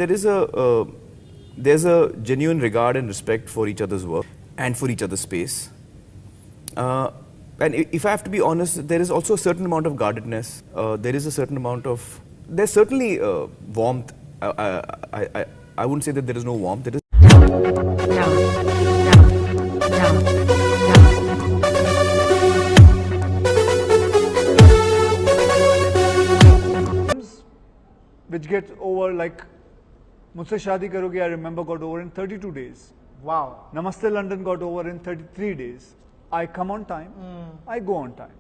there's a genuine regard and respect for each other's work and for each other's space. And if I have to be honest, there is also a certain amount of guardedness. There's certainly warmth. I wouldn't say that there is no warmth. There is. Which gets over like Mujhse Shaadi Karoge, I remember, got over in 32 days. Wow. Namaste London got over in 33 days. I come on time, I go on time.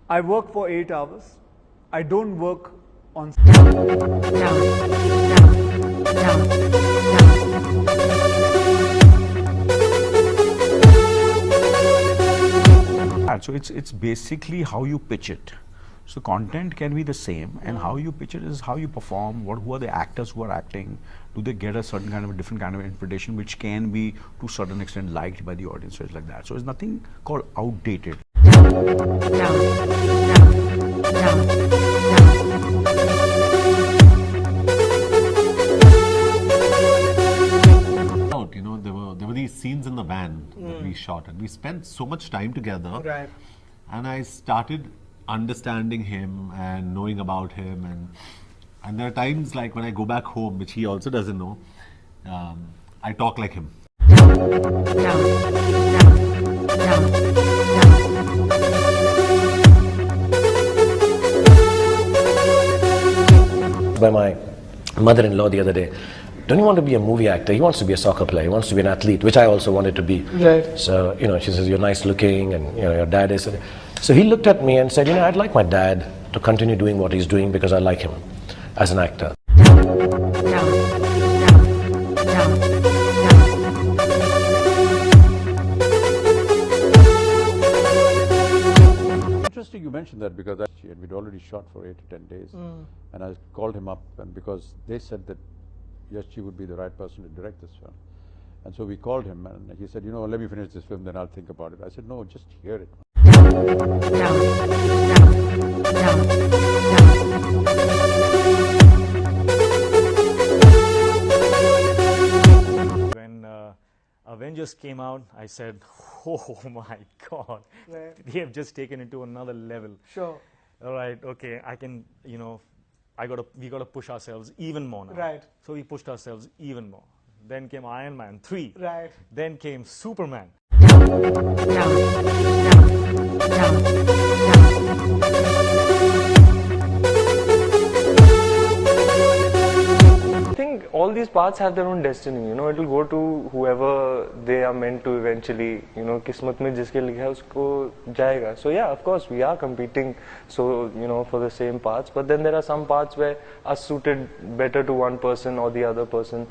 I work for 8 hours. I don't work on. So it's basically how you pitch it. So content can be the same, and how you pitch it is how you perform. Who are the actors who are acting? Do they get a certain kind of a different kind of interpretation, which can be to a certain extent liked by the audience, so it's like that. So it's nothing called outdated. You know, there were these scenes in the van that we shot, and we spent so much time together. Right. And I started understanding him and knowing about him, and there are times like when I go back home, which he also doesn't know, I talk like him. By my mother-in-law the other day, don't you want to be a movie actor? He wants to be a soccer player, he wants to be an athlete, which I also wanted to be. Right. So, you know, she says, you're nice looking, and, you know, your dad is. So he looked at me and said, you know, I'd like my dad to continue doing what he's doing because I like him as an actor. Interesting you mentioned that, because we'd already shot for 8 to 10 days, and I called him up, and because they said that Yash would be the right person to direct this film, and so we called him, and he said, you know, let me finish this film, then I'll think about it. I said, no, just hear it. When Avengers came out, I said, oh my God, they have just taken it to another level. Sure. All right, okay, I can, you know, we got to push ourselves even more now. Right. So we pushed ourselves even more. Then came Iron Man 3. Right. Then came Superman. I think all these paths have their own destiny, you know, it will go to whoever they are meant to eventually, you know, kismat mein jiske likha hai usko jayega. So yeah, of course we are competing, so, you know, for the same paths, but then there are some paths where are suited better to one person or the other person.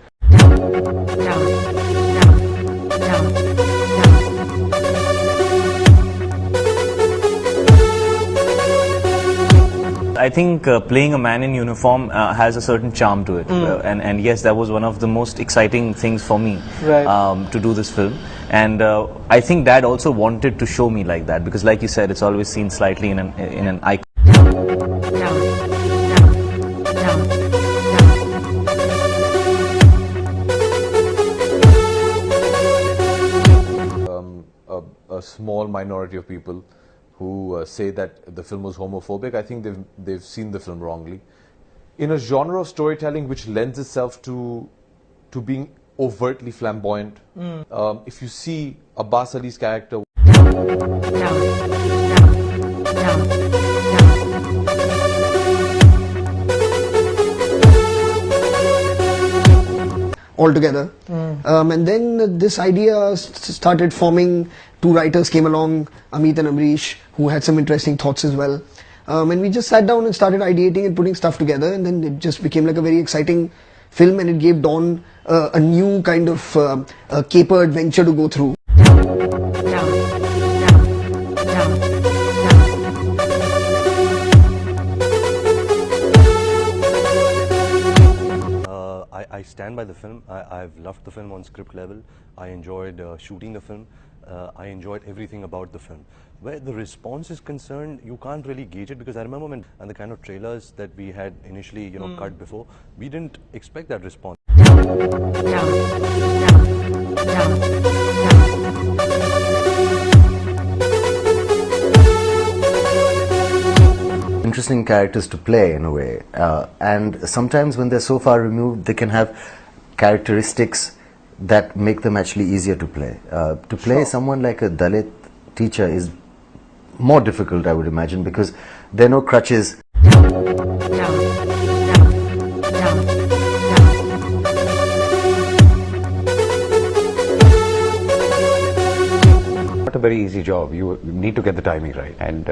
I think playing a man in uniform has a certain charm to it, and yes, that was one of the most exciting things for me to do this film. And I think Dad also wanted to show me like that, because like you said, it's always seen slightly in an icon. A small minority of people who say that the film was homophobic. I think they've seen the film wrongly. In a genre of storytelling which lends itself to being overtly flamboyant, if you see Abbas Ali's character, altogether, and then this idea started forming. 2 writers came along, Amit and Amrish, who had some interesting thoughts as well, and we just sat down and started ideating and putting stuff together, and then it just became like a very exciting film, and it gave Dawn a new kind of caper adventure to go through. I stand by the film. I've loved the film on script level. I enjoyed shooting the film. I enjoyed everything about the film. Where the response is concerned, you can't really gauge it, because I remember when, and the kind of trailers that we had initially, cut before, we didn't expect that response. Interesting characters to play in a way, and sometimes when they're so far removed, they can have characteristics that make them actually easier to play. To play someone like a Dalit teacher is more difficult, I would imagine, because there are no crutches. Not a very easy job. You need to get the timing right, and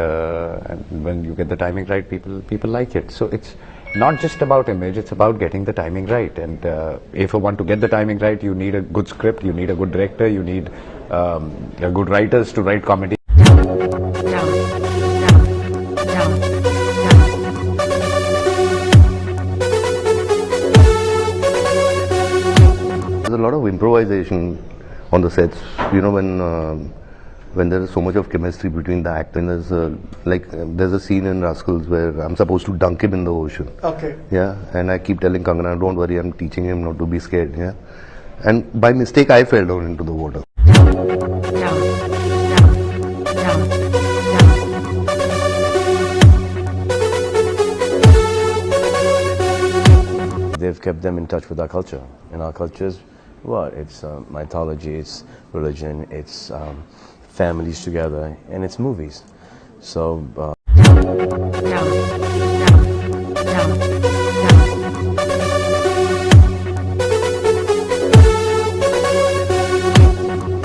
when you get the timing right, people like it. So it's not just about image; it's about getting the timing right. And if you want to get the timing right, you need a good script, you need a good director, you need good writers to write comedy. There's a lot of improvisation on the sets. When there is so much of chemistry between the actors, there's a scene in Rascals where I'm supposed to dunk him in the ocean. Okay. Yeah, and I keep telling Kangana, don't worry, I'm teaching him not to be scared. Yeah, and by mistake I fell down into the water. They've kept them in touch with our culture. And our cultures, it's mythology, it's religion, it's families together, and it's movies. So